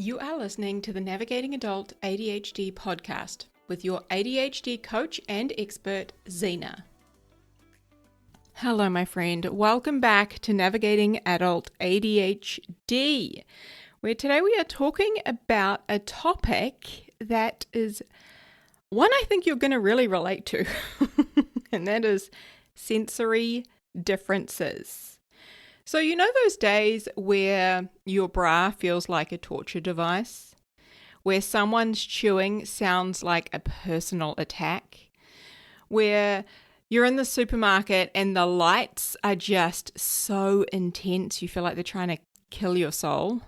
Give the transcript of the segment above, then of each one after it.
You are listening to the Navigating Adult ADHD podcast with your ADHD coach and expert, Zena. Hello, my friend. Welcome back to Navigating Adult ADHD, where today we are talking about a topic that is one I think you're going to really relate to, and that is sensory differences. So you know those days where your bra feels like a torture device, where someone's chewing sounds like a personal attack, where you're in the supermarket and the lights are just so intense you feel like they're trying to kill your soul,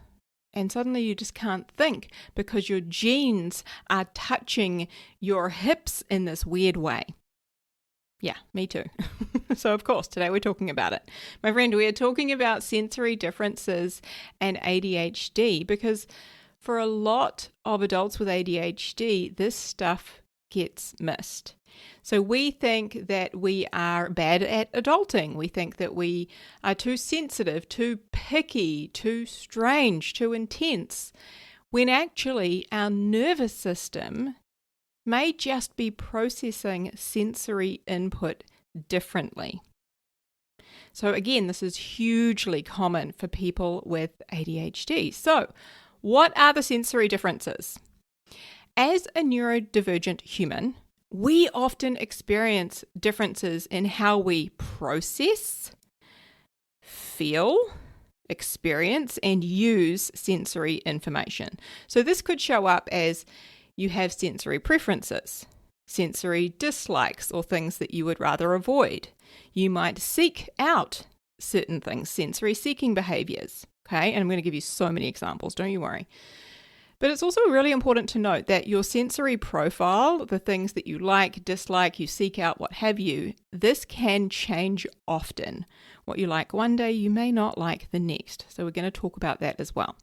and suddenly you just can't think because your jeans are touching your hips in this weird way. Yeah, me too. So of course, today we're talking about it. My friend, we are talking about sensory differences and ADHD because for a lot of adults with ADHD, this stuff gets missed. So we think that we are bad at adulting. We think that we are too sensitive, too picky, too strange, too intense, when actually our nervous system may just be processing sensory input differently. So again, this is hugely common for people with ADHD. So what are the sensory differences? As a neurodivergent human, we often experience differences in how we process, feel, experience, and use sensory information. So this could show up as you have sensory preferences, sensory dislikes, or things that you would rather avoid. You might seek out certain things, sensory seeking behaviors. Okay, and I'm going to give you so many examples, don't you worry. But it's also really important to note that your sensory profile, the things that you like, dislike, you seek out, what have you, this can change often. What you like one day, you may not like the next. So we're going to talk about that as well.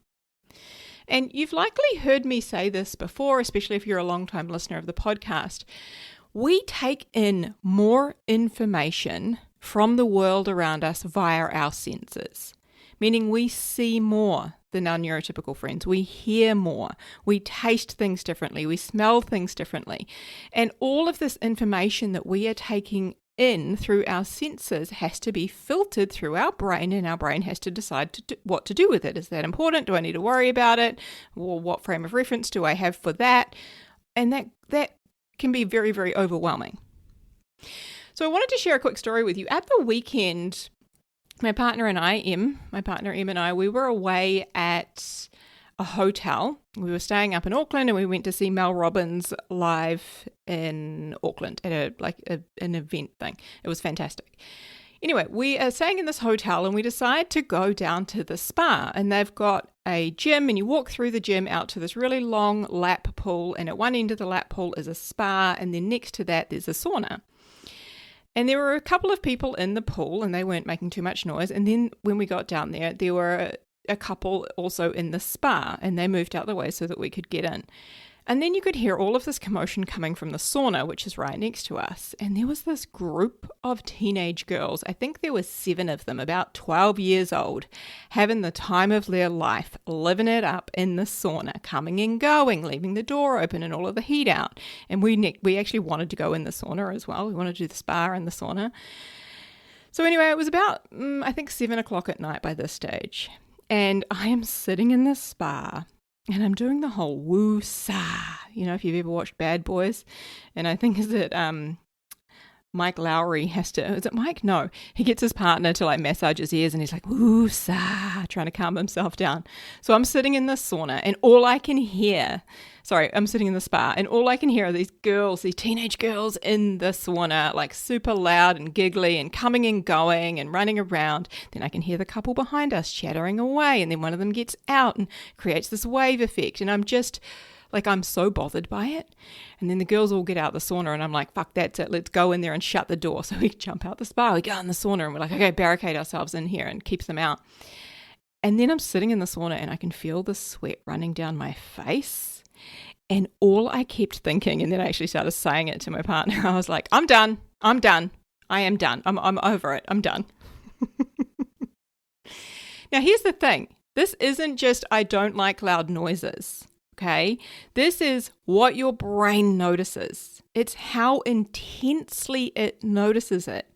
And you've likely heard me say this before, especially if you're a long-time listener of the podcast. We take in more information from the world around us via our senses, meaning we see more than our neurotypical friends. We hear more. We taste things differently. We smell things differently. And all of this information that we are taking in through our senses has to be filtered through our brain, and our brain has to decide what to do with it. Is that important? Do I need to worry about it? Or what frame of reference do I have for that? And that can be very, very overwhelming. So I wanted to share a quick story with you. At the weekend, my partner Em and I, we were away at a hotel. We were staying up in Auckland and we went to see Mel Robbins live in Auckland at an event thing. It was fantastic. Anyway, we are staying in this hotel and we decide to go down to the spa, and they've got a gym, and you walk through the gym out to this really long lap pool, and at one end of the lap pool is a spa, and then next to that there's a sauna. And there were a couple of people in the pool and they weren't making too much noise. And then when we got down there were a couple also in the spa, and they moved out the way so that we could get in. And then you could hear all of this commotion coming from the sauna, which is right next to us. And there was this group of teenage girls, I think there were 7 of them, about 12 years old, having the time of their life, living it up in the sauna, coming and going, leaving the door open and all of the heat out. And we actually wanted to go in the sauna as well. We wanted to do the spa and the sauna. So anyway, it was about, I think 7 o'clock at night by this stage. And I am sitting in the spa and I'm doing the whole woo-sa, if you've ever watched Bad Boys. And I think is it Mike Lowry is it Mike? No, he gets his partner to massage his ears and he's like, woo-sa, trying to calm himself down. So I'm sitting in the sauna and I'm sitting in the spa and all I can hear are these teenage girls in the sauna, super loud and giggly and coming and going and running around. Then I can hear the couple behind us chattering away, and then one of them gets out and creates this wave effect. And I'm just I'm so bothered by it. And then the girls all get out the sauna and I'm like, fuck, that's it. Let's go in there and shut the door. So we jump out the spa, we go in the sauna and we're like, okay, barricade ourselves in here and keep them out. And then I'm sitting in the sauna and I can feel the sweat running down my face. And all I kept thinking, and then I actually started saying it to my partner, I was like, I'm done. I am done. I'm over it. I'm done. Now, here's the thing. This isn't just, I don't like loud noises, okay? This is what your brain notices. It's how intensely it notices it.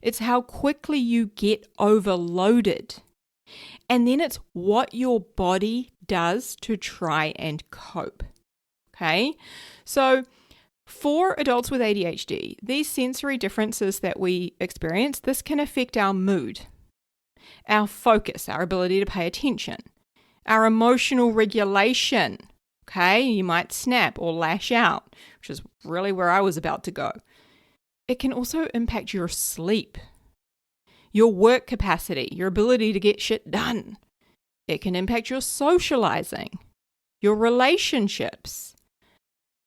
It's how quickly you get overloaded. And then it's what your body does to try and cope, okay? So for adults with ADHD, these sensory differences that we experience, this can affect our mood, our focus, our ability to pay attention, our emotional regulation, okay? You might snap or lash out, which is really where I was about to go. It can also impact your sleep, your work capacity, your ability to get shit done. It can impact your socializing, your relationships,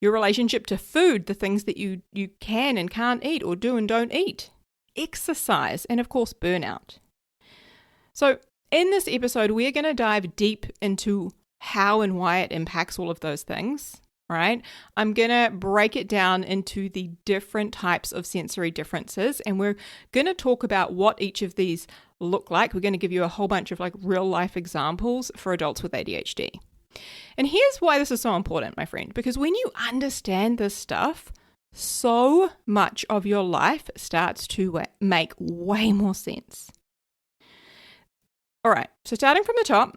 your relationship to food, the things that you can and can't eat or do and don't eat, exercise, and of course, burnout. So in this episode, we're going to dive deep into how and why it impacts all of those things, right? I'm going to break it down into the different types of sensory differences, and we're going to talk about what each of these look like. We're going to give you a whole bunch of like real life examples for adults with ADHD. And here's why this is so important, my friend, because when you understand this stuff, so much of your life starts to make way more sense. All right, so starting from the top,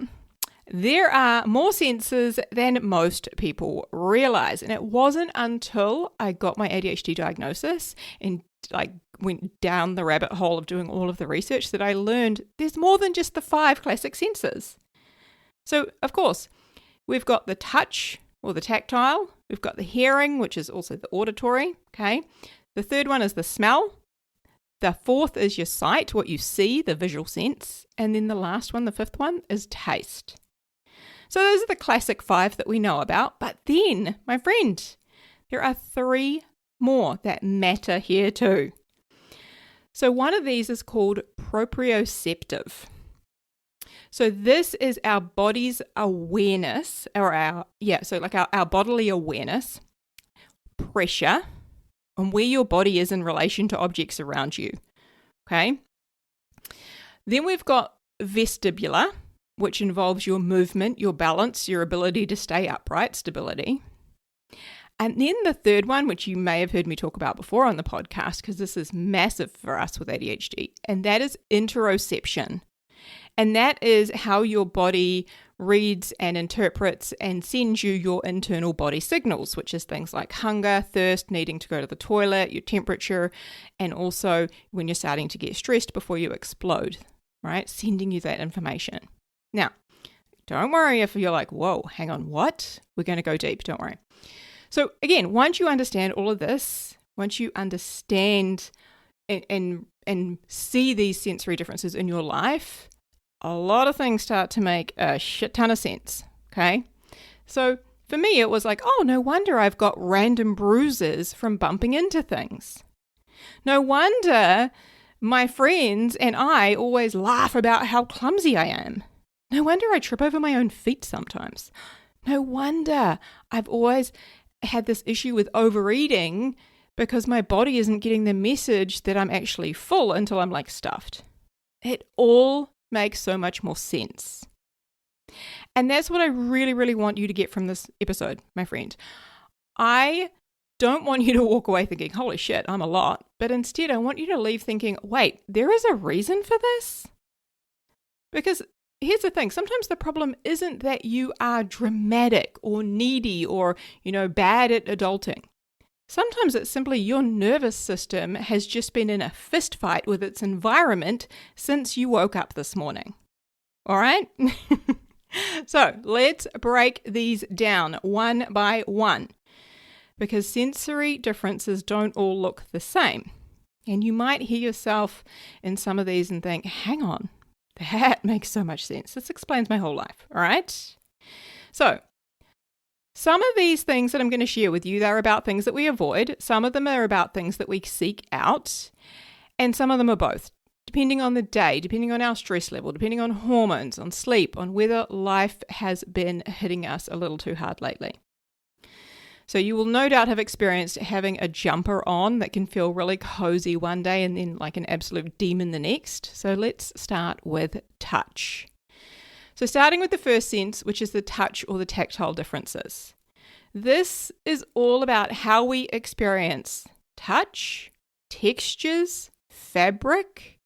there are more senses than most people realize. And it wasn't until I got my ADHD diagnosis and like went down the rabbit hole of doing all of the research that I learned there's more than just the 5 classic senses. So, of course, we've got the touch or the tactile. We've got the hearing, which is also the auditory, okay? The third one is the smell. The fourth is your sight, what you see, the visual sense. And then the last one, the fifth one, is taste. So those are the classic 5 that we know about. But then, my friend, there are 3 more that matter here too. So one of these is called proprioceptive. So this is our body's awareness, or our bodily awareness, pressure, and where your body is in relation to objects around you, okay? Then we've got vestibular, which involves your movement, your balance, your ability to stay upright, stability. And then the third one, which you may have heard me talk about before on the podcast, because this is massive for us with ADHD, and that is interoception. And that is how your body reads and interprets and sends you your internal body signals, which is things like hunger, thirst, needing to go to the toilet, your temperature, and also when you're starting to get stressed before you explode, right? Sending you that information. Now, don't worry if you're like, whoa, hang on, what? We're going to go deep, don't worry. So again, once you understand all of this, once you understand and see these sensory differences in your life, a lot of things start to make a shit ton of sense, okay? So for me, it was like, oh, no wonder I've got random bruises from bumping into things. No wonder my friends and I always laugh about how clumsy I am. No wonder I trip over my own feet sometimes. No wonder I've always had this issue with overeating because my body isn't getting the message that I'm actually full until I'm like stuffed. It all makes so much more sense. And that's what I really, really want you to get from this episode, my friend. I don't want you to walk away thinking, holy shit, I'm a lot. But instead, I want you to leave thinking, wait, there is a reason for this? Because here's the thing, sometimes the problem isn't that you are dramatic or needy or, bad at adulting. Sometimes it's simply your nervous system has just been in a fist fight with its environment since you woke up this morning. All right? So let's break these down one by one, because sensory differences don't all look the same. And you might hear yourself in some of these and think, hang on, that makes so much sense. This explains my whole life. All right? So some of these things that I'm going to share with you, they're about things that we avoid. Some of them are about things that we seek out. And some of them are both, depending on the day, depending on our stress level, depending on hormones, on sleep, on whether life has been hitting us a little too hard lately. So you will no doubt have experienced having a jumper on that can feel really cozy one day and then like an absolute demon the next. So let's start with touch. So starting with the first sense, which is the touch or the tactile differences. This is all about how we experience touch, textures, fabric,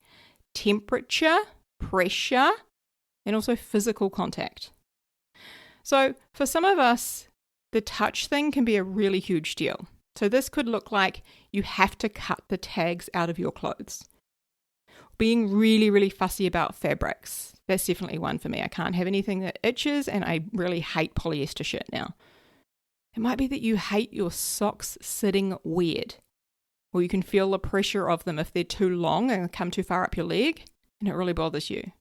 temperature, pressure, and also physical contact. So for some of us, the touch thing can be a really huge deal. So this could look like you have to cut the tags out of your clothes. Being really, really fussy about fabrics. That's definitely one for me. I can't have anything that itches, and I really hate polyester shit now. It might be that you hate your socks sitting weird, or you can feel the pressure of them if they're too long and come too far up your leg, and it really bothers you.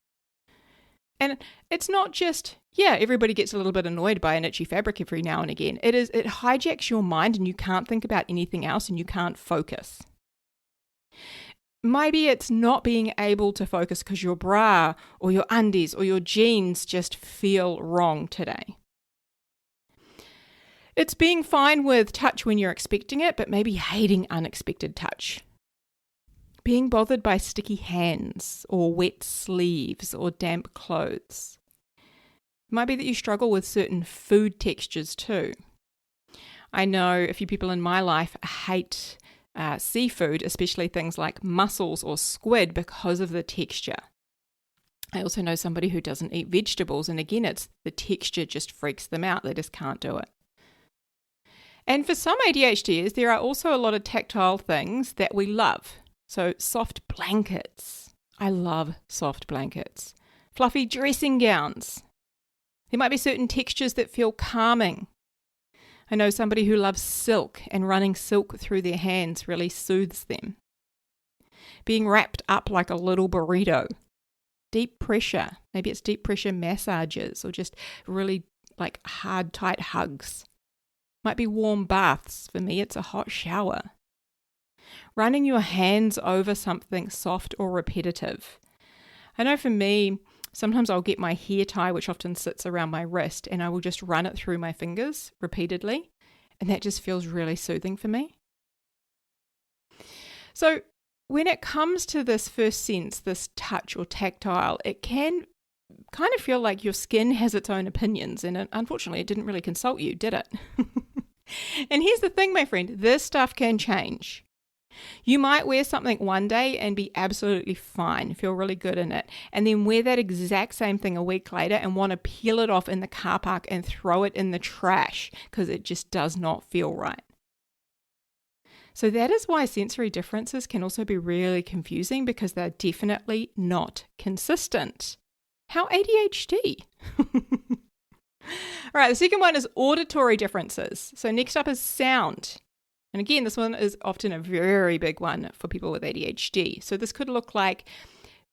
And it's not just, everybody gets a little bit annoyed by an itchy fabric every now and again. It hijacks your mind and you can't think about anything else and you can't focus. Maybe it's not being able to focus because your bra or your undies or your jeans just feel wrong today. It's being fine with touch when you're expecting it, but maybe hating unexpected touch. Being bothered by sticky hands or wet sleeves or damp clothes. It might be that you struggle with certain food textures too. I know a few people in my life hate seafood, especially things like mussels or squid, because of the texture. I also know somebody who doesn't eat vegetables, and again, it's the texture just freaks them out. They just can't do it. And for some ADHDers, there are also a lot of tactile things that we love. So soft blankets. I love soft blankets. Fluffy dressing gowns. There might be certain textures that feel calming. I know somebody who loves silk, and running silk through their hands really soothes them. Being wrapped up like a little burrito. Deep pressure. Maybe it's deep pressure massages or just really like hard, tight hugs. Might be warm baths. For me, it's a hot shower. Running your hands over something soft or repetitive. I know for me, sometimes I'll get my hair tie, which often sits around my wrist, and I will just run it through my fingers repeatedly, and that just feels really soothing for me. So when it comes to this first sense, this touch or tactile, it can kind of feel like your skin has its own opinions, and unfortunately it didn't really consult you, did it? And here's the thing, my friend, this stuff can change. You might wear something one day and be absolutely fine, feel really good in it, and then wear that exact same thing a week later and want to peel it off in the car park and throw it in the trash because it just does not feel right. So that is why sensory differences can also be really confusing, because they're definitely not consistent. How ADHD? All right, the second one is auditory differences. So next up is sound. And again, this one is often a very big one for people with ADHD. So this could look like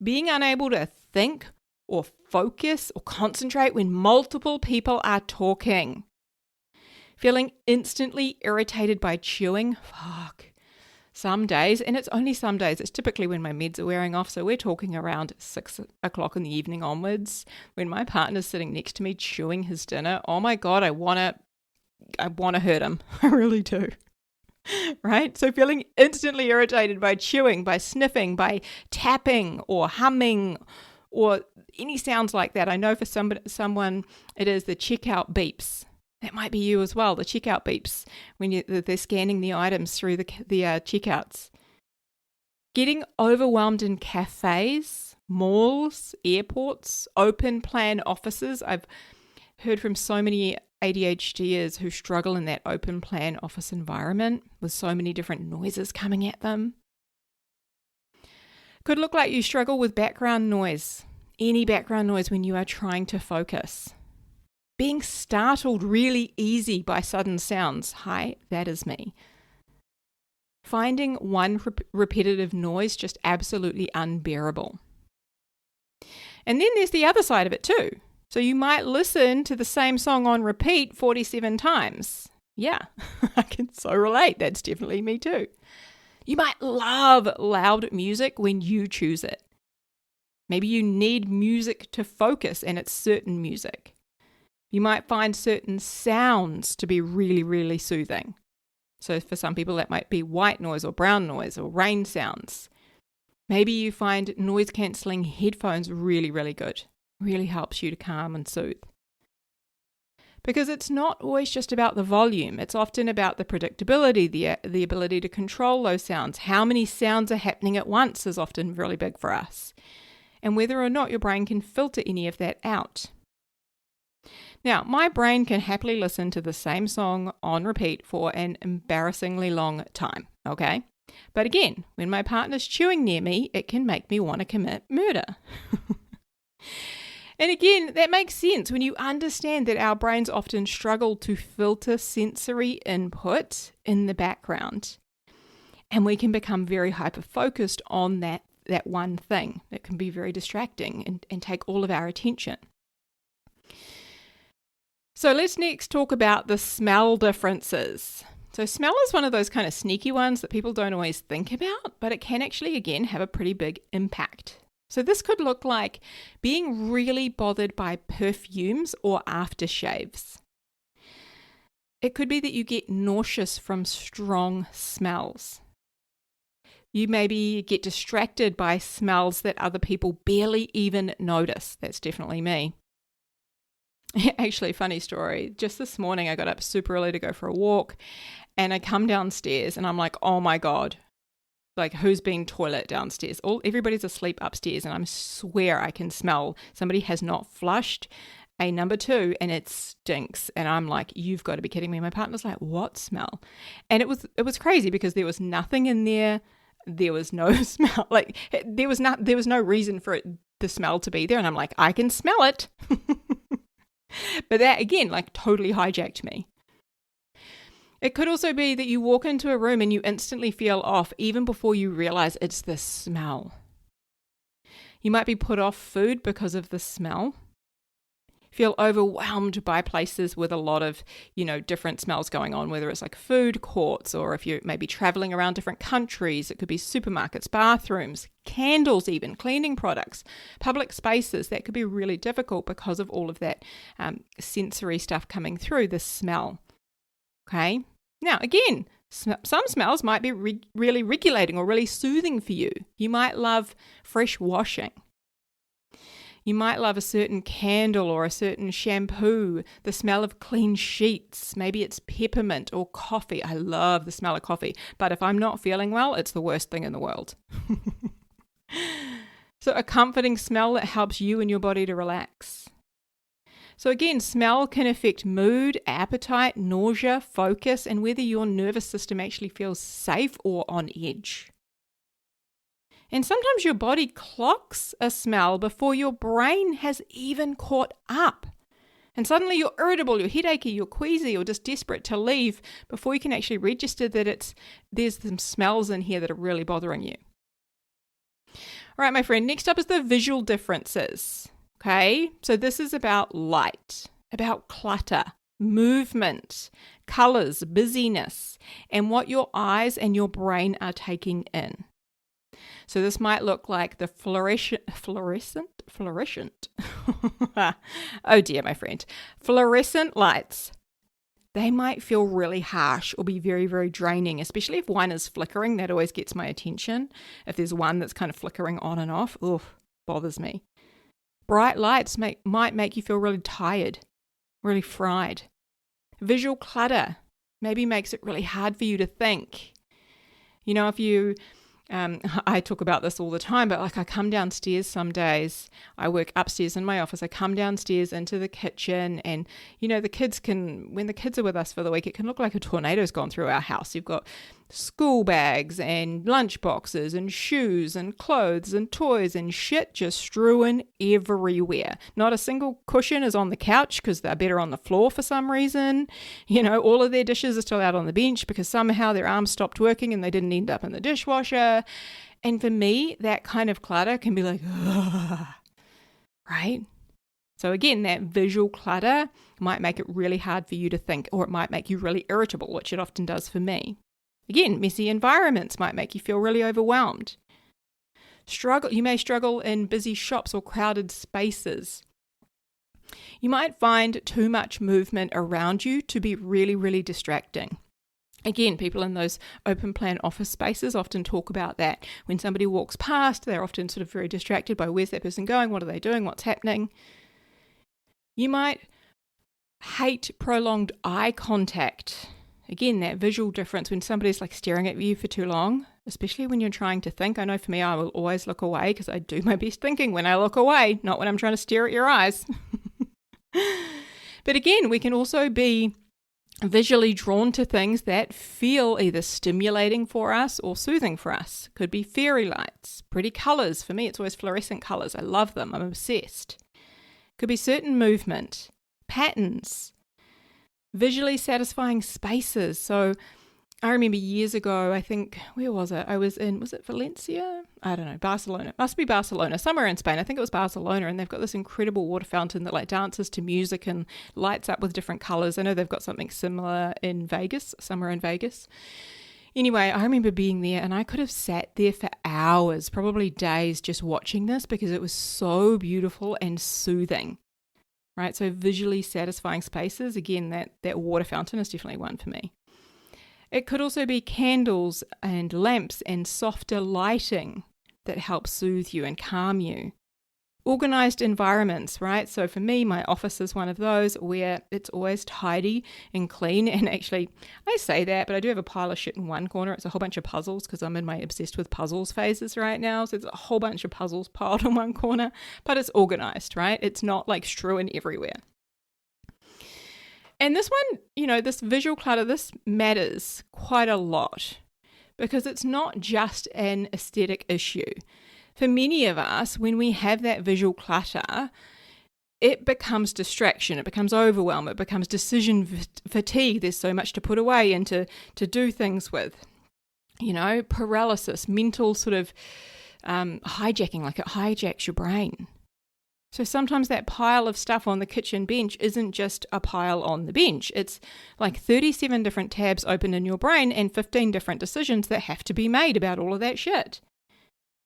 being unable to think or focus or concentrate when multiple people are talking. Feeling instantly irritated by chewing. Some days, and it's only some days, it's typically when my meds are wearing off, so we're talking around 6 o'clock in the evening onwards, when my partner's sitting next to me chewing his dinner. Oh my God, I want to hurt him. I really do. Right? So feeling instantly irritated by chewing, by sniffing, by tapping or humming or any sounds like that. I know for someone it is the checkout beeps. That might be you as well, the checkout beeps when they're scanning the items through the checkouts. Getting overwhelmed in cafes, malls, airports, open plan offices. I've heard from so many ADHDers who struggle in that open plan office environment with so many different noises coming at them. Could look like you struggle with background noise, any background noise when you are trying to focus. Being startled really easy by sudden sounds. Hi, that is me. Finding one repetitive noise just absolutely unbearable. And then there's the other side of it too. So you might listen to the same song on repeat 47 times. Yeah, I can so relate. That's definitely me too. You might love loud music when you choose it. Maybe you need music to focus and it's certain music. You might find certain sounds to be really, really soothing. So for some people that might be white noise or brown noise or rain sounds. Maybe you find noise cancelling headphones really, really good. really helps you to calm and soothe. Because it's not always just about the volume. It's often about the predictability, the ability to control those sounds. How many sounds are happening at once is often really big for us. And whether or not your brain can filter any of that out. Now, my brain can happily listen to the same song on repeat for an embarrassingly long time, okay? But again, when my partner's chewing near me, it can make me want to commit murder. And again, that makes sense when you understand that our brains often struggle to filter sensory input in the background. And we can become very hyper-focused on that one thing. That can be very distracting and take all of our attention. So let's next talk about the smell differences. So smell is one of those kind of sneaky ones that people don't always think about, but it can actually, again, have a pretty big impact. So this could look like being really bothered by perfumes or aftershaves. It could be that you get nauseous from strong smells. You maybe get distracted by smells that other people barely even notice. That's definitely me. Actually, funny story. Just this morning, I got up super early to go for a walk, and I come downstairs, and I'm like, oh my God. Like, who's being toilet downstairs? Everybody's asleep upstairs, and I swear I can smell somebody has not flushed a number 2, and it stinks. And I'm like, you've got to be kidding me. My partner's like, what smell? And it was crazy because there was nothing in there. There was no smell. Like, there was no reason for the smell to be there. And I'm like, I can smell it. But that, again, like totally hijacked me. It could also be that you walk into a room and you instantly feel off even before you realize it's the smell. You might be put off food because of the smell. Feel overwhelmed by places with a lot of, different smells going on, whether it's like food courts or if you're maybe traveling around different countries. It could be supermarkets, bathrooms, candles even, cleaning products, public spaces. That could be really difficult because of all of that sensory stuff coming through, the smell. Okay? Now, again, some smells might be really regulating or really soothing for you. You might love fresh washing. You might love a certain candle or a certain shampoo, the smell of clean sheets. Maybe it's peppermint or coffee. I love the smell of coffee. But if I'm not feeling well, it's the worst thing in the world. So a comforting smell that helps you and your body to relax. So again, smell can affect mood, appetite, nausea, focus, and whether your nervous system actually feels safe or on edge. And sometimes your body clocks a smell before your brain has even caught up. And suddenly you're irritable, you're headachy, you're queasy, you're just desperate to leave before you can actually register that there's some smells in here that are really bothering you. All right, my friend, next up is the visual differences. Okay, so this is about light, about clutter, movement, colors, busyness, and what your eyes and your brain are taking in. So this might look like the fluorescent. Oh dear, my friend. Fluorescent lights. They might feel really harsh or be very, very draining, especially if one is flickering. That always gets my attention. If there's one that's kind of flickering on and off, bothers me. Bright lights might make you feel really tired, really fried. Visual clutter maybe makes it really hard for you to think. If you... I talk about this all the time, but like I come downstairs some days, I work upstairs in my office, I come downstairs into the kitchen and, when the kids are with us for the week, it can look like a tornado's gone through our house. You've got school bags and lunch boxes and shoes and clothes and toys and shit just strewn everywhere. Not a single cushion is on the couch because they're better on the floor for some reason. All of their dishes are still out on the bench because somehow their arms stopped working and they didn't end up in the dishwasher. And for me, that kind of clutter can be like, ugh, right? So again, that visual clutter might make it really hard for you to think, or it might make you really irritable, which it often does for me. Again, messy environments might make you feel really overwhelmed. You may struggle in busy shops or crowded spaces. You might find too much movement around you to be really, really distracting. Again, people in those open plan office spaces often talk about that. When somebody walks past, they're often sort of very distracted by where's that person going, what are they doing, what's happening. You might hate prolonged eye contact. Again, that visual difference when somebody's like staring at you for too long, especially when you're trying to think. I know for me, I will always look away because I do my best thinking when I look away, not when I'm trying to stare at your eyes. But again, we can also be visually drawn to things that feel either stimulating for us or soothing for us. Could be fairy lights, pretty colours. For me, it's always fluorescent colours. I love them. I'm obsessed. Could be certain movement, patterns, visually satisfying spaces. So I remember years ago, I think, where was it? was it Valencia? I don't know, Barcelona. Must be Barcelona, somewhere in Spain. I think it was Barcelona, and they've got this incredible water fountain that like dances to music and lights up with different colours. I know they've got something similar in Vegas, somewhere in Vegas. Anyway, I remember being there and I could have sat there for hours, probably days, just watching this because it was so beautiful and soothing. Right, so visually satisfying spaces. Again, that water fountain is definitely one for me. It could also be candles and lamps and softer lighting that help soothe you and calm you. Organized environments, right? So for me, my office is one of those where it's always tidy and clean. And actually, I say that, but I do have a pile of shit in one corner. It's a whole bunch of puzzles because I'm in my obsessed with puzzles phases right now. So there's a whole bunch of puzzles piled in one corner, but it's organized, right? It's not like strewn everywhere. And this one, this visual clutter, this matters quite a lot because it's not just an aesthetic issue. For many of us, when we have that visual clutter, it becomes distraction, it becomes overwhelm, it becomes decision fatigue. There's so much to put away and to do things with. Paralysis, mental sort of hijacking, like it hijacks your brain. So sometimes that pile of stuff on the kitchen bench isn't just a pile on the bench. It's like 37 different tabs open in your brain and 15 different decisions that have to be made about all of that shit.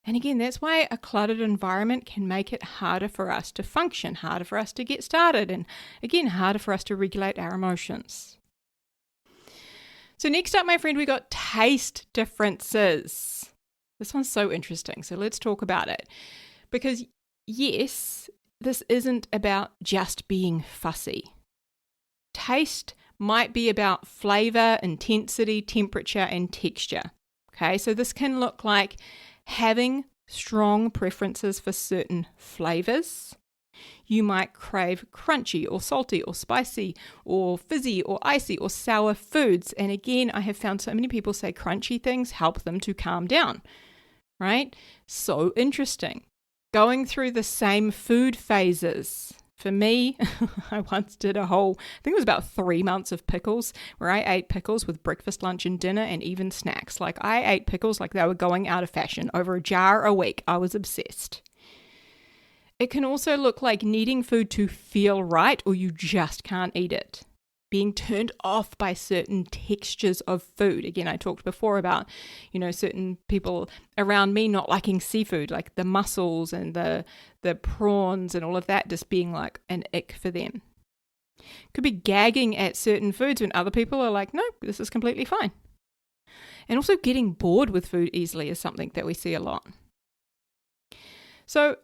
And again, that's why a cluttered environment can make it harder for us to function, harder for us to get started, and again, harder for us to regulate our emotions. So next up, my friend, we got taste differences. This one's so interesting. So let's talk about it. Because yes, this isn't about just being fussy. Taste might be about flavor, intensity, temperature, and texture. Okay, so this can look like having strong preferences for certain flavors. You might crave crunchy or salty or spicy or fizzy or icy or sour foods. And again, I have found so many people say crunchy things help them to calm down, right? So interesting. Going through the same food phases. For me, I once did I think it was about 3 months of pickles, where I ate pickles with breakfast, lunch, and dinner, and even snacks. Like I ate pickles like they were going out of fashion, over a jar a week. I was obsessed. It can also look like needing food to feel right, or you just can't eat it. Being turned off by certain textures of food. Again, I talked before about, certain people around me not liking seafood, like the mussels and the prawns and all of that just being like an ick for them. Could be gagging at certain foods when other people are like, no, this is completely fine. And also getting bored with food easily is something that we see a lot. So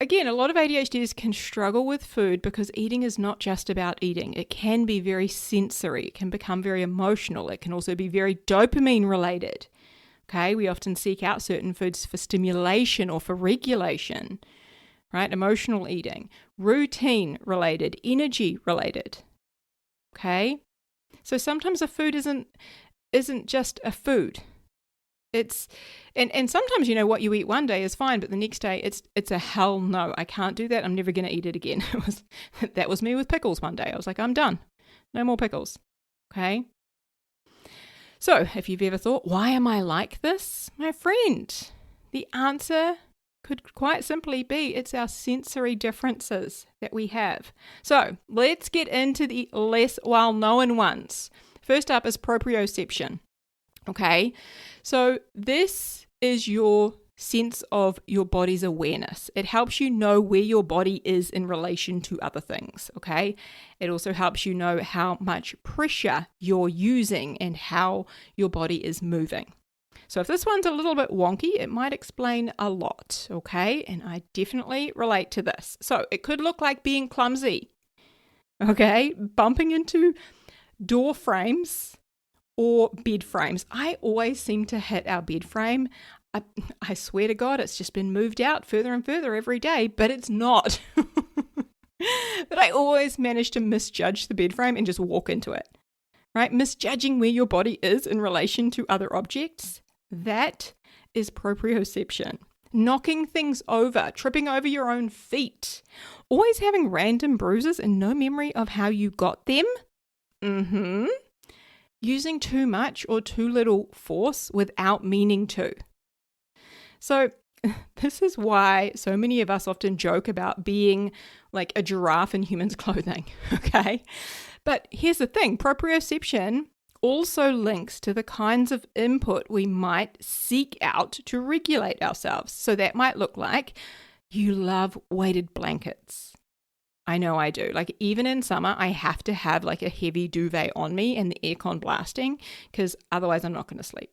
again, a lot of ADHDs can struggle with food because eating is not just about eating. It can be very sensory. It can become very emotional. It can also be very dopamine related. Okay, we often seek out certain foods for stimulation or for regulation, right? Emotional eating, routine related, energy related. Okay, so sometimes a food isn't just a food. It's and sometimes what you eat one day is fine, but the next day it's a hell no. I can't do that. I'm never going to eat it again. That was me with pickles one day. I was like, I'm done. No more pickles. Okay. So if you've ever thought, why am I like this, my friend? The answer could quite simply be it's our sensory differences that we have. So let's get into the less well-known ones. First up is proprioception. Okay, so this is your sense of your body's awareness. It helps you know where your body is in relation to other things, okay? It also helps you know how much pressure you're using and how your body is moving. So if this one's a little bit wonky, it might explain a lot, okay? And I definitely relate to this. So it could look like being clumsy. okay? Bumping into door frames or bed frames. I always seem to hit our bed frame. I swear to God, it's just been moved out further and further every day, but it's not. But I always manage to misjudge the bed frame and just walk into it, right? Misjudging where your body is in relation to other objects. That is proprioception. Knocking things over, tripping over your own feet, always having random bruises and no memory of how you got them. Using too much or too little force without meaning to. So this is why so many of us often joke about being like a giraffe in humans' clothing, okay? But here's the thing, proprioception also links to the kinds of input we might seek out to regulate ourselves. So that might look like you love weighted blankets. I know I do. Like even in summer, I have to have like a heavy duvet on me and the aircon blasting because otherwise I'm not going to sleep.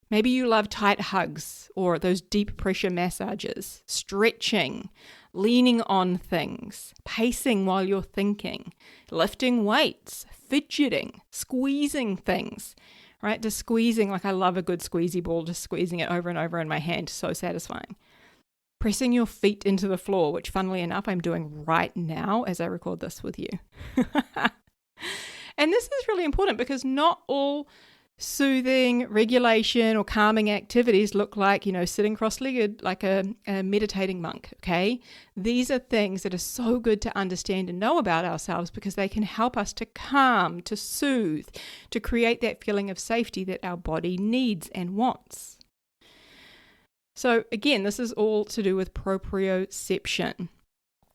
Maybe you love tight hugs or those deep pressure massages, stretching, leaning on things, pacing while you're thinking, lifting weights, fidgeting, squeezing things, right? Just squeezing, like I love a good squeezy ball, just squeezing it over and over in my hand, so satisfying. Pressing your feet into the floor, which funnily enough, I'm doing right now as I record this with you. And this is really important because not all soothing, regulation, or calming activities look like, sitting cross-legged like a meditating monk, okay? These are things that are so good to understand and know about ourselves because they can help us to calm, to soothe, to create that feeling of safety that our body needs and wants. So again, this is all to do with proprioception.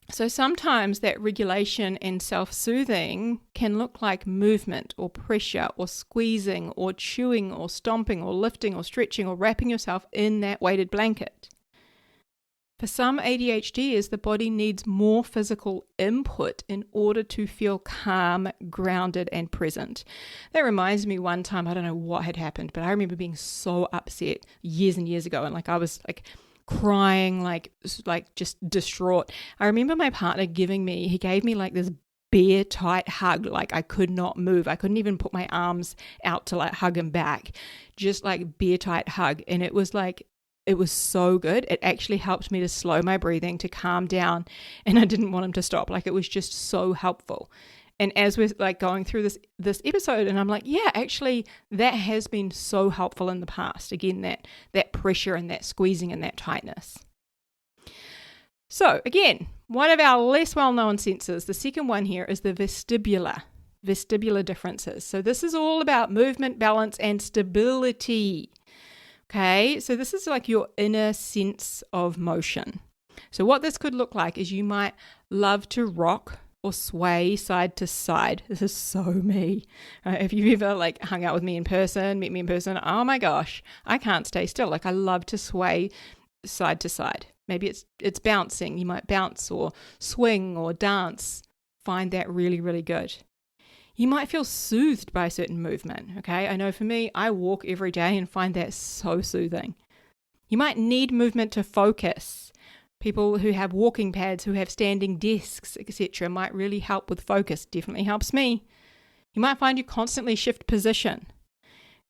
So sometimes that regulation and self-soothing can look like movement or pressure or squeezing or chewing or stomping or lifting or stretching or wrapping yourself in that weighted blanket. For some ADHDers, the body needs more physical input in order to feel calm, grounded, and present. That reminds me one time, I don't know what had happened, but I remember being so upset years and years ago, and I was crying, just distraught. I remember my partner he gave me like this bear tight hug, like I could not move. I couldn't even put my arms out to like hug him back, just like bear tight hug. And it was so good. It actually helped me to slow my breathing, to calm down, and I didn't want him to stop. Like it was just so helpful. And as we're like going through this episode, and I'm like, yeah, actually that has been so helpful in the past. Again, that pressure and that squeezing and that tightness. So again, one of our less well-known senses, the second one here is the vestibular differences. So this is all about movement, balance, and stability. Okay, so this is like your inner sense of motion. So what this could look like is you might love to rock or sway side to side. This is so me. If you've ever hung out with me in person, met me in person, oh my gosh, I can't stay still. Like I love to sway side to side. Maybe it's bouncing. You might bounce or swing or dance. Find that really, really good. You might feel soothed by a certain movement. Okay, I know for me, I walk every day and find that so soothing. You might need movement to focus. People who have walking pads, who have standing desks, etc. might really help with focus. Definitely helps me. You might find you constantly shift position.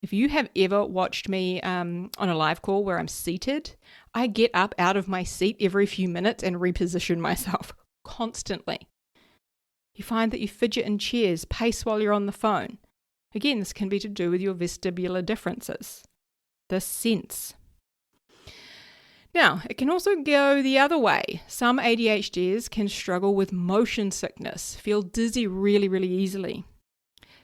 If you have ever watched me on a live call where I'm seated, I get up out of my seat every few minutes and reposition myself constantly. You find that you fidget in chairs, pace while you're on the phone. Again, this can be to do with your vestibular differences, the sense. Now, it can also go the other way. Some ADHDers can struggle with motion sickness, feel dizzy really, really easily.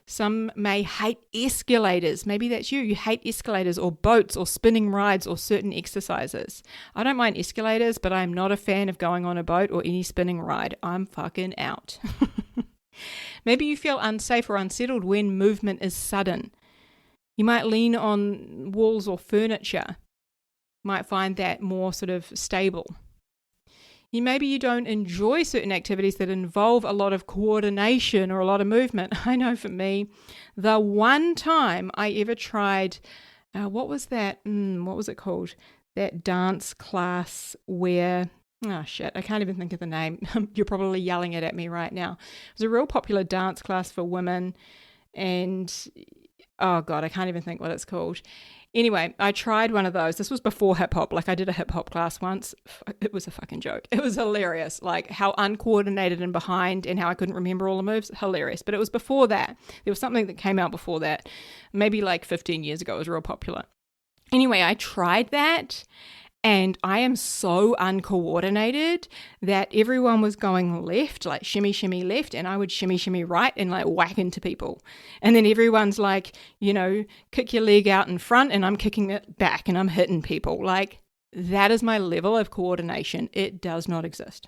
Some may hate escalators. Maybe that's you. You hate escalators or boats or spinning rides or certain exercises. I don't mind escalators, but I'm not a fan of going on a boat or any spinning ride. I'm fucking out. Maybe you feel unsafe or unsettled when movement is sudden. You might lean on walls or furniture. Might find that more sort of stable. Maybe you don't enjoy certain activities that involve a lot of coordination or a lot of movement. I know for me, the one time I ever tried, what was that? What was it called? That dance class where Oh shit, I can't even think of the name. You're probably yelling it at me right now. It was a real popular dance class for women, and oh god, I can't even think what it's called. Anyway, I tried one of those. This was before hip hop. Like, I did a hip hop class once. It was a fucking joke. It was hilarious. Like, how uncoordinated and behind, and how I couldn't remember all the moves. Hilarious. But it was before that. There was something that came out before that. Maybe like 15 years ago. It was real popular. Anyway, I tried that, and I am so uncoordinated that everyone was going left, like shimmy, shimmy left, and I would shimmy, shimmy right and like whack into people. And then everyone's like, kick your leg out in front, and I'm kicking it back and I'm hitting people. Like, that is my level of coordination. It does not exist.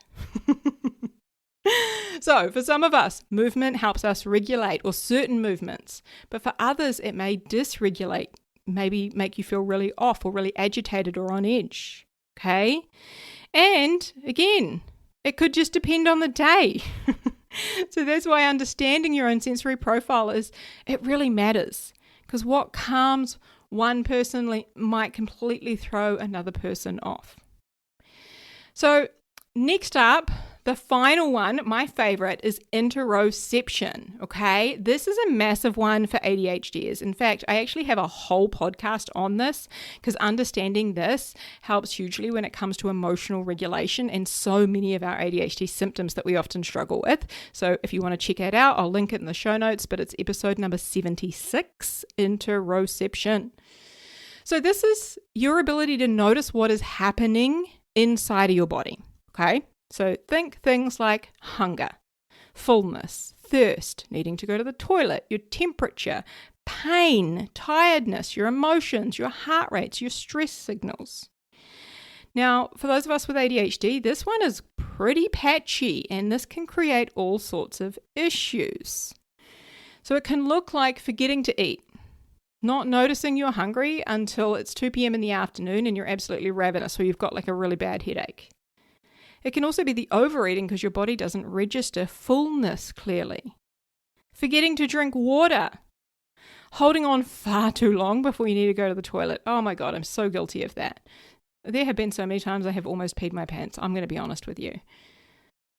So for some of us, movement helps us regulate, or certain movements, but for others, it may dysregulate, maybe make you feel really off or really agitated or on edge, okay? And again, it could just depend on the day. So that's why understanding your own sensory profile it really matters, because what calms one person might completely throw another person off. So next up, the final one, my favorite, is interoception, okay? This is a massive one for ADHDers. In fact, I actually have a whole podcast on this, because understanding this helps hugely when it comes to emotional regulation and so many of our ADHD symptoms that we often struggle with. So if you want to check it out, I'll link it in the show notes, but it's episode number 76, interoception. So this is your ability to notice what is happening inside of your body, okay? So think things like hunger, fullness, thirst, needing to go to the toilet, your temperature, pain, tiredness, your emotions, your heart rates, your stress signals. Now, for those of us with ADHD, this one is pretty patchy, and this can create all sorts of issues. So it can look like forgetting to eat, not noticing you're hungry until it's 2 p.m. in the afternoon and you're absolutely ravenous, or you've got like a really bad headache. It can also be the overeating because your body doesn't register fullness clearly. Forgetting to drink water. Holding on far too long before you need to go to the toilet. Oh my God, I'm so guilty of that. There have been so many times I have almost peed my pants. I'm going to be honest with you.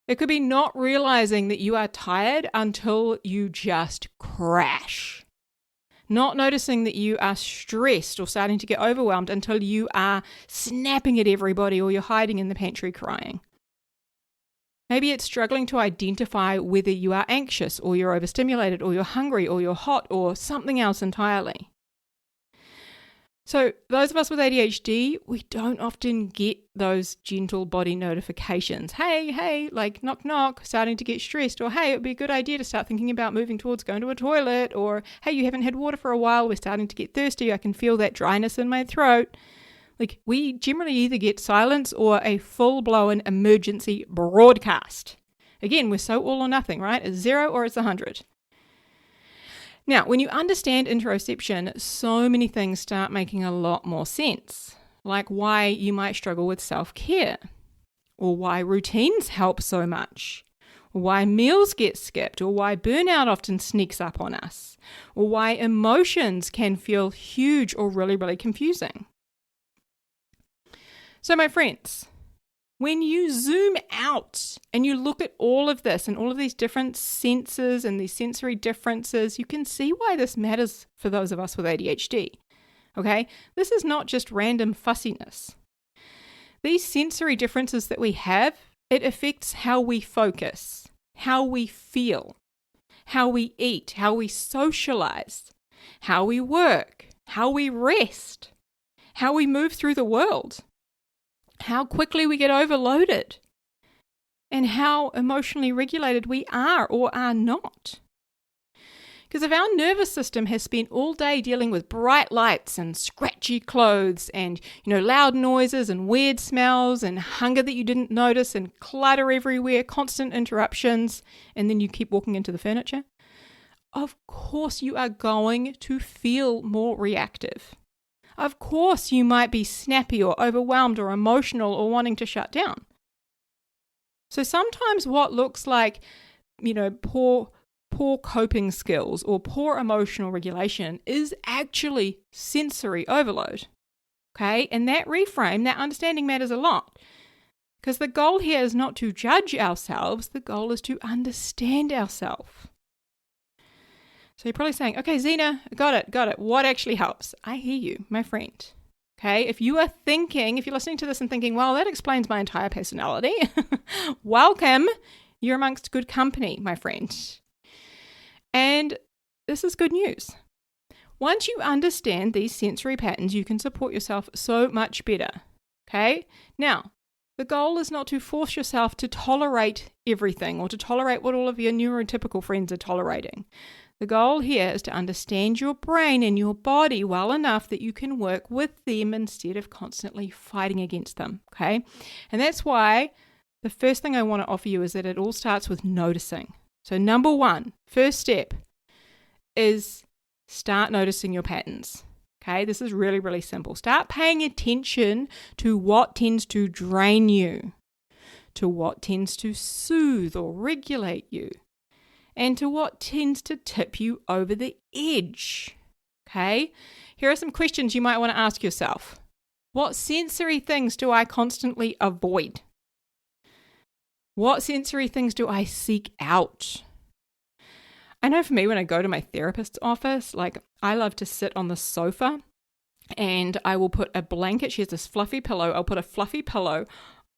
It could be not realizing that you are tired until you just crash. Not noticing that you are stressed or starting to get overwhelmed until you are snapping at everybody or you're hiding in the pantry crying. Maybe it's struggling to identify whether you are anxious or you're overstimulated or you're hungry or you're hot or something else entirely. So those of us with ADHD, we don't often get those gentle body notifications. Hey, like knock, knock, starting to get stressed. Or hey, it would be a good idea to start thinking about moving towards going to a toilet. Or hey, you haven't had water for a while. We're starting to get thirsty. I can feel that dryness in my throat. Like, we generally either get silence or a full-blown emergency broadcast. Again, we're so all or nothing, right? It's 0 or it's 100. Now, when you understand interoception, so many things start making a lot more sense, like why you might struggle with self-care, or why routines help so much, or why meals get skipped, or why burnout often sneaks up on us, or why emotions can feel huge or really, really confusing. So my friends, when you zoom out and you look at all of this and all of these different senses and these sensory differences, you can see why this matters for those of us with ADHD. Okay? This is not just random fussiness. These sensory differences that we have, it affects how we focus, how we feel, how we eat, how we socialize, how we work, how we rest, how we move through the world, how quickly we get overloaded, and how emotionally regulated we are or are not. Because if our nervous system has spent all day dealing with bright lights and scratchy clothes and, loud noises and weird smells and hunger that you didn't notice and clutter everywhere, constant interruptions, and then you keep walking into the furniture, of course you are going to feel more reactive. Of course you might be snappy or overwhelmed or emotional or wanting to shut down. So sometimes what looks like, poor coping skills or poor emotional regulation is actually sensory overload. Okay? And that reframe, that understanding matters a lot. Because the goal here is not to judge ourselves, the goal is to understand ourselves. So you're probably saying, okay, Zena, got it. What actually helps? I hear you, my friend. Okay, if you're listening to this and thinking, well, that explains my entire personality, welcome, you're amongst good company, my friend. And this is good news. Once you understand these sensory patterns, you can support yourself so much better. Okay, now, the goal is not to force yourself to tolerate everything or to tolerate what all of your neurotypical friends are tolerating. The goal here is to understand your brain and your body well enough that you can work with them instead of constantly fighting against them, okay? And that's why the first thing I want to offer you is that it all starts with noticing. So number one, first step is start noticing your patterns. Okay, this is really, really simple. Start paying attention to what tends to drain you, to what tends to soothe or regulate you, and to what tends to tip you over the edge. Okay, here are some questions you might want to ask yourself. What sensory things do I constantly avoid? What sensory things do I seek out? I know for me, when I go to my therapist's office, I love to sit on the sofa and I will put a blanket. She has this fluffy pillow. I'll put a fluffy pillow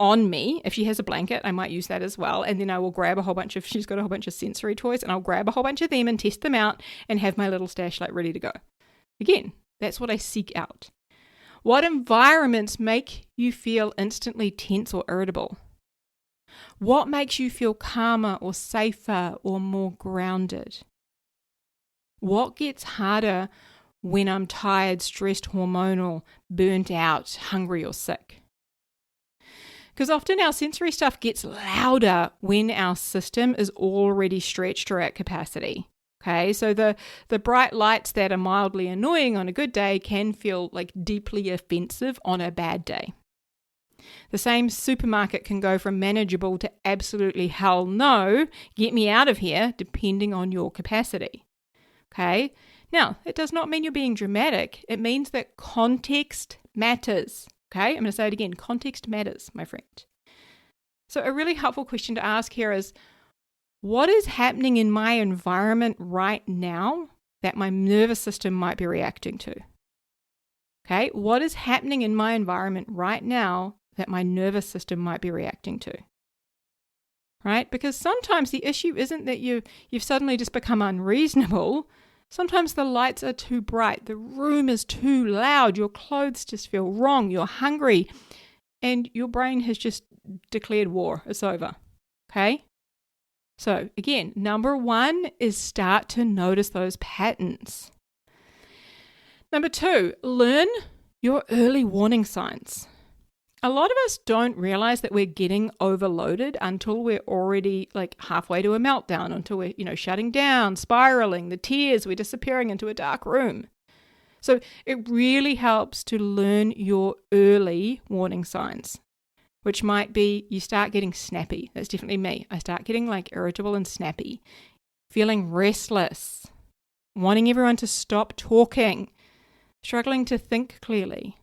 on me. If she has a blanket, I might use that as well. And then I will grab she's got a whole bunch of sensory toys, and I'll grab a whole bunch of them and test them out and have my little stash ready to go. Again, that's what I seek out. What environments make you feel instantly tense or irritable? What makes you feel calmer or safer or more grounded? What gets harder when I'm tired, stressed, hormonal, burnt out, hungry or sick? Because often our sensory stuff gets louder when our system is already stretched or at capacity. Okay, so the bright lights that are mildly annoying on a good day can feel deeply offensive on a bad day. The same supermarket can go from manageable to absolutely hell no, get me out of here, depending on your capacity. Okay? Now, it does not mean you're being dramatic. It means that context matters. Okay? I'm going to say it again. Context matters, my friend. So a really helpful question to ask here is, what is happening in my environment right now that my nervous system might be reacting to? Okay? What is happening in my environment right now that my nervous system might be reacting to? Right? Because sometimes the issue isn't that you've suddenly just become unreasonable. Sometimes the lights are too bright, the room is too loud, your clothes just feel wrong, you're hungry, and your brain has just declared war. It's over. Okay? So again, number one is start to notice those patterns. Number two, learn your early warning signs. A lot of us don't realize that we're getting overloaded until we're already halfway to a meltdown, until we're, shutting down, spiraling, the tears, we're disappearing into a dark room. So it really helps to learn your early warning signs, which might be you start getting snappy. That's definitely me. I start getting irritable and snappy, feeling restless, wanting everyone to stop talking, struggling to think clearly.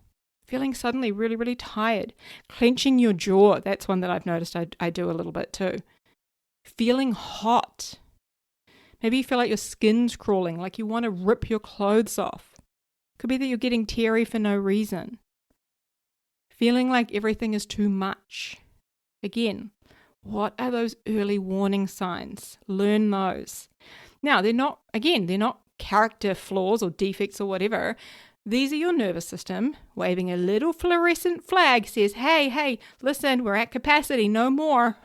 Feeling suddenly really, really tired. Clenching your jaw. That's one that I've noticed I do a little bit too. Feeling hot. Maybe you feel like your skin's crawling, like you want to rip your clothes off. Could be that you're getting teary for no reason. Feeling like everything is too much. Again, what are those early warning signs? Learn those. Now, they're not character flaws or defects or whatever. These are your nervous system waving a little fluorescent flag, says, hey, listen, we're at capacity, no more.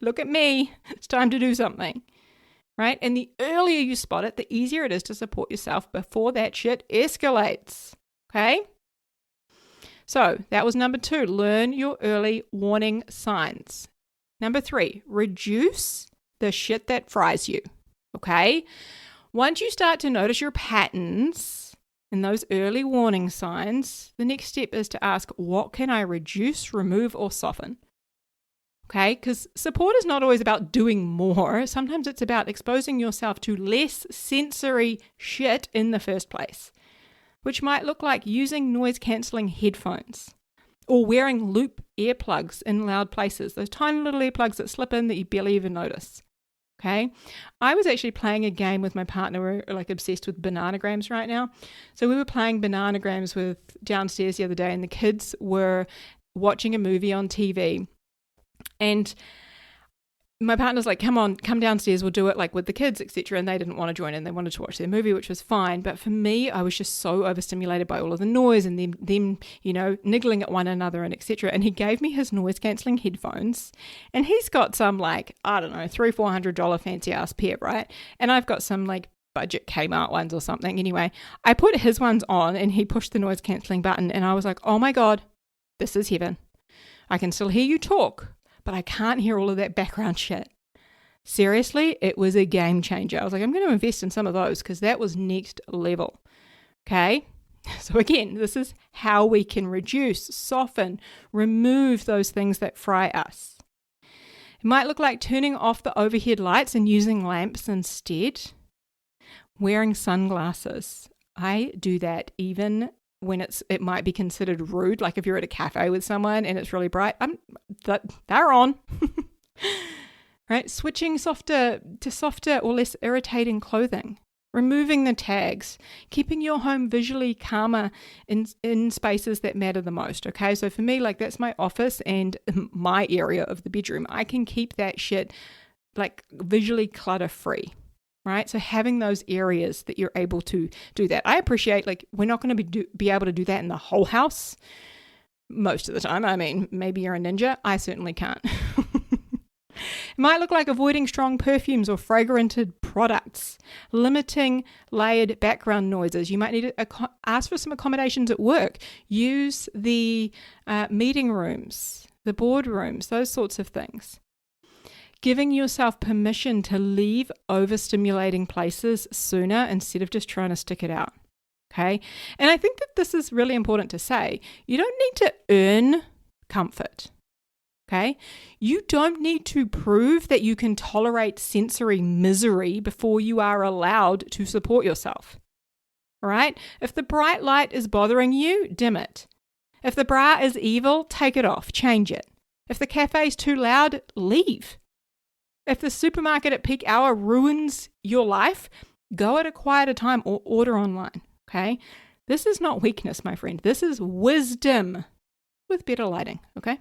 Look at me. It's time to do something. Right? And the earlier you spot it, the easier it is to support yourself before that shit escalates. Okay? So that was number two, learn your early warning signs. Number three, reduce the shit that fries you. Okay? Once you start to notice your patterns, and those early warning signs, the next step is to ask, what can I reduce, remove, or soften? Okay, because support is not always about doing more. Sometimes it's about exposing yourself to less sensory shit in the first place, which might look like using noise-cancelling headphones, Or wearing loop earplugs in loud places, those tiny little earplugs that slip in that you barely even notice. Okay. I was actually playing a game with my partner. We're like obsessed with bananagrams right now. So we were playing bananagrams with downstairs the other day, and the kids were watching a movie on TV. And my partner's like, come downstairs, we'll do it like with the kids, etc. And they didn't want to join in. They wanted to watch their movie, which was fine. But for me, I was just so overstimulated by all of the noise and them niggling at one another and etc. And he gave me his noise cancelling headphones, and he's got some like, I don't know, $300-$400 fancy ass pair, right? And I've got some like budget Kmart ones or something. Anyway, I put his ones on and he pushed the noise cancelling button, and I was like, oh my God, this is heaven. I can still hear you talk, but I can't hear all of that background shit. Seriously, it was a game changer. I was like, I'm going to invest in some of those because that was next level. Okay? So again, this is how we can reduce, soften, remove those things that fry us. It might look like turning off the overhead lights and using lamps instead. Wearing sunglasses. I do that even when it might be considered rude, like if you're at a cafe with someone and it's really bright, they're on. Right? Switching to softer or less irritating clothing. Removing the tags. Keeping your home visually calmer in spaces that matter the most. Okay, so for me, like that's my office and my area of the bedroom. I can keep that shit like visually clutter free. Right? So having those areas that you're able to do that. I appreciate, like, we're not going to be able to do that in the whole house most of the time. I mean, maybe you're a ninja. I certainly can't. It might look like avoiding strong perfumes or fragranted products, limiting layered background noises. You might need to ask for some accommodations at work. Use the meeting rooms, the boardrooms, those sorts of things. Giving yourself permission to leave overstimulating places sooner instead of just trying to stick it out. Okay? And I think that this is really important to say. You don't need to earn comfort. Okay? You don't need to prove that you can tolerate sensory misery before you are allowed to support yourself. All right? If the bright light is bothering you, dim it. If the bra is evil, take it off, change it. If the cafe is too loud, leave. If the supermarket at peak hour ruins your life, go at a quieter time or order online, okay? This is not weakness, my friend. This is wisdom with better lighting, okay?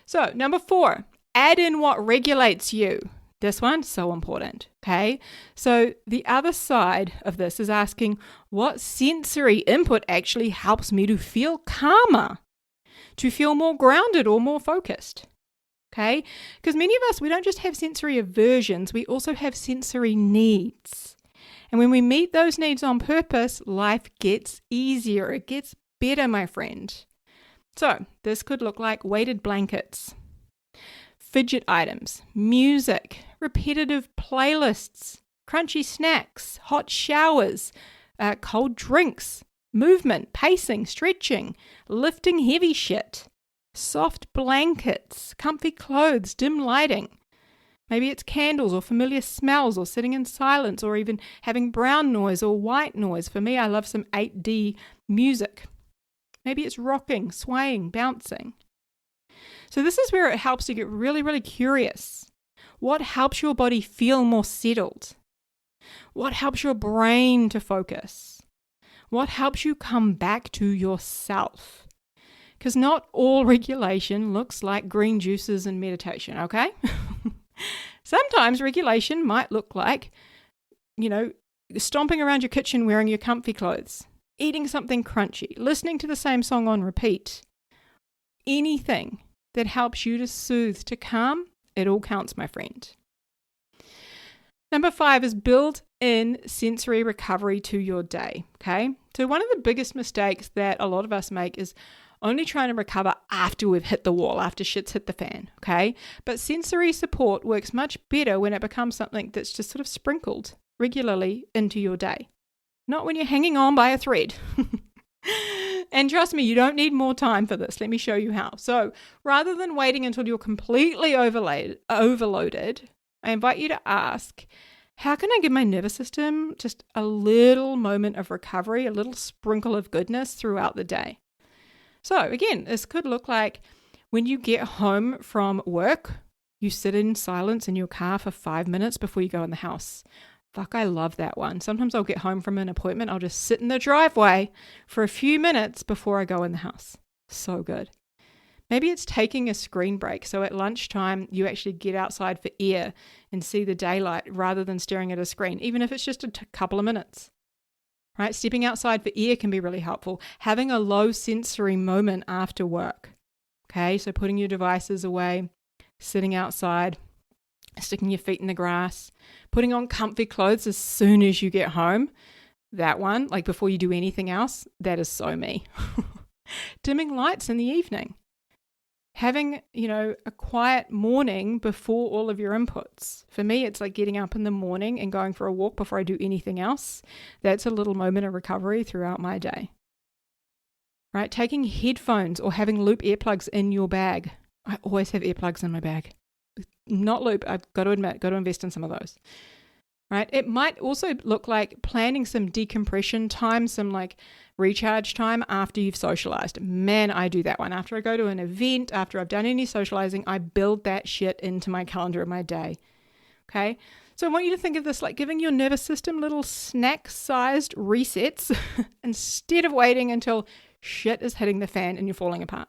So, number 4, add in what regulates you. This one, so important, okay? So the other side of this is asking, what sensory input actually helps me to feel calmer, to feel more grounded or more focused? Okay, because many of us, we don't just have sensory aversions, we also have sensory needs. And when we meet those needs on purpose, life gets easier. It gets better, my friend. So this could look like weighted blankets, fidget items, music, repetitive playlists, crunchy snacks, hot showers, cold drinks, movement, pacing, stretching, lifting heavy shit. Soft blankets, comfy clothes, dim lighting. Maybe it's candles or familiar smells or sitting in silence or even having brown noise or white noise. For me, I love some 8D music. Maybe it's rocking, swaying, bouncing. So this is where it helps to get really, really curious. What helps your body feel more settled? What helps your brain to focus? What helps you come back to yourself? Because not all regulation looks like green juices and meditation, okay? Sometimes regulation might look like, stomping around your kitchen wearing your comfy clothes, eating something crunchy, listening to the same song on repeat. Anything that helps you to soothe, to calm, it all counts, my friend. Number 5 is build in sensory recovery to your day, okay? So one of the biggest mistakes that a lot of us make is only trying to recover after we've hit the wall, after shit's hit the fan, okay? But sensory support works much better when it becomes something that's just sort of sprinkled regularly into your day, not when you're hanging on by a thread. And trust me, you don't need more time for this. Let me show you how. So rather than waiting until you're completely overloaded, I invite you to ask, how can I give my nervous system just a little moment of recovery, a little sprinkle of goodness throughout the day? So again, this could look like when you get home from work, you sit in silence in your car for 5 minutes before you go in the house. Fuck, I love that one. Sometimes I'll get home from an appointment. I'll just sit in the driveway for a few minutes before I go in the house. So good. Maybe it's taking a screen break. So at lunchtime, you actually get outside for air and see the daylight rather than staring at a screen, even if it's just a couple of minutes. Right? Stepping outside for air can be really helpful. Having a low sensory moment after work. Okay, so putting your devices away, sitting outside, sticking your feet in the grass, putting on comfy clothes as soon as you get home. That one, like before you do anything else, that is so me. Dimming lights in the evening. Having, a quiet morning before all of your inputs. For me, it's like getting up in the morning and going for a walk before I do anything else. That's a little moment of recovery throughout my day. Right? Taking headphones or having loop earplugs in your bag. I always have earplugs in my bag. Not loop, I've got to admit, got to invest in some of those. Right? It might also look like planning some decompression time, some like recharge time after you've socialized. Man, I do that one. After I go to an event, after I've done any socializing, I build that shit into my calendar of my day. Okay? So I want you to think of this like giving your nervous system little snack-sized resets instead of waiting until shit is hitting the fan and you're falling apart.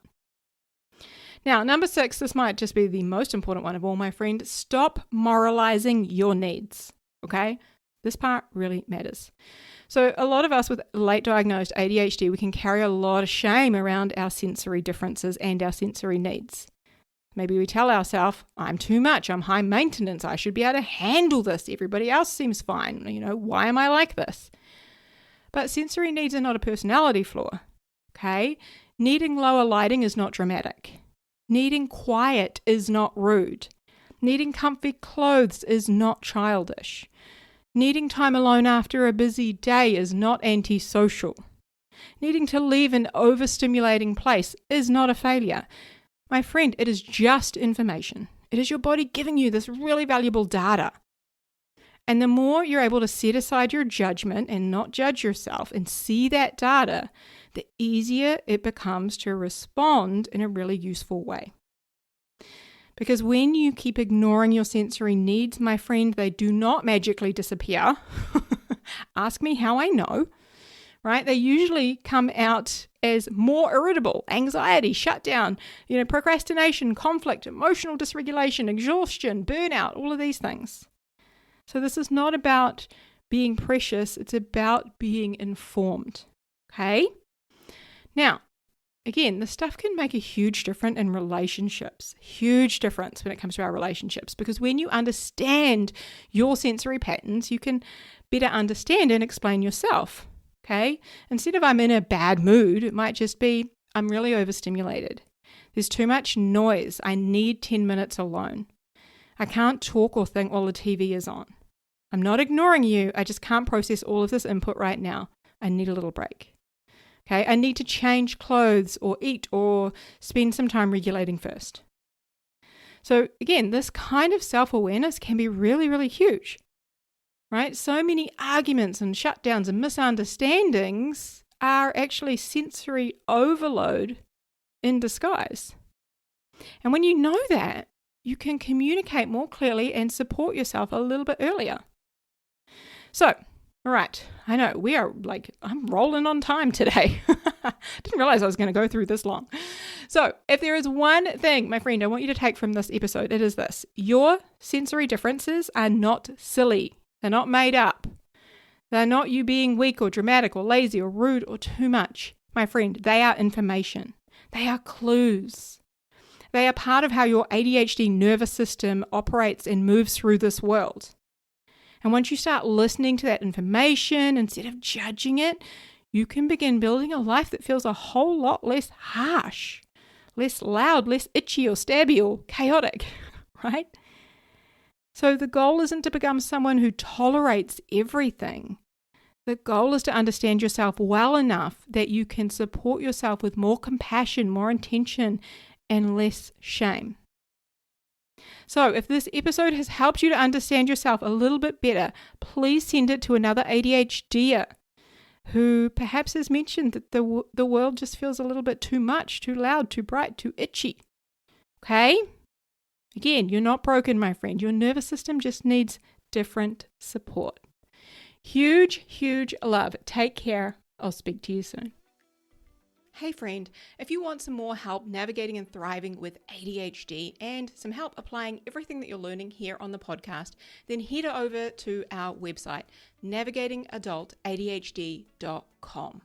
Now, number 6, this might just be the most important one of all, my friend. Stop moralizing your needs. Okay? This part really matters. So a lot of us with late diagnosed ADHD, we can carry a lot of shame around our sensory differences and our sensory needs. Maybe we tell ourselves, I'm too much, I'm high maintenance, I should be able to handle this, everybody else seems fine, why am I like this? But sensory needs are not a personality flaw, okay? Needing lower lighting is not dramatic. Needing quiet is not rude. Needing comfy clothes is not childish. Needing time alone after a busy day is not antisocial. Needing to leave an overstimulating place is not a failure. My friend, it is just information. It is your body giving you this really valuable data. And the more you're able to set aside your judgment and not judge yourself and see that data, the easier it becomes to respond in a really useful way. Because when you keep ignoring your sensory needs, my friend, they do not magically disappear. Ask me how I know, right? They usually come out as more irritable, anxiety, shutdown, procrastination, conflict, emotional dysregulation, exhaustion, burnout, all of these things. So this is not about being precious. It's about being informed, okay? Now, again, this stuff can make a huge difference in relationships, huge difference when it comes to our relationships, because when you understand your sensory patterns, you can better understand and explain yourself, okay? Instead of I'm in a bad mood, it might just be I'm really overstimulated. There's too much noise. I need 10 minutes alone. I can't talk or think while the TV is on. I'm not ignoring you. I just can't process all of this input right now. I need a little break. Okay, I need to change clothes or eat or spend some time regulating first. So again, this kind of self-awareness can be really, really huge, right? So many arguments and shutdowns and misunderstandings are actually sensory overload in disguise. And when you know that, you can communicate more clearly and support yourself a little bit earlier. So, all right, I know I'm rolling on time today. Didn't realize I was going to go through this long. So if there is one thing, my friend, I want you to take from this episode, it is this. Your sensory differences are not silly. They're not made up. They're not you being weak or dramatic or lazy or rude or too much. My friend, they are information. They are clues. They are part of how your ADHD nervous system operates and moves through this world. And once you start listening to that information instead of judging it, you can begin building a life that feels a whole lot less harsh, less loud, less itchy or stabby or chaotic, right? So the goal isn't to become someone who tolerates everything. The goal is to understand yourself well enough that you can support yourself with more compassion, more intention, and less shame. So if this episode has helped you to understand yourself a little bit better, please send it to another ADHDer who perhaps has mentioned that the world just feels a little bit too much, too loud, too bright, too itchy. Okay? Again, you're not broken, my friend. Your nervous system just needs different support. Huge, huge love. Take care. I'll speak to you soon. Hey friend, if you want some more help navigating and thriving with ADHD and some help applying everything that you're learning here on the podcast, then head over to our website, navigatingadultadhd.com.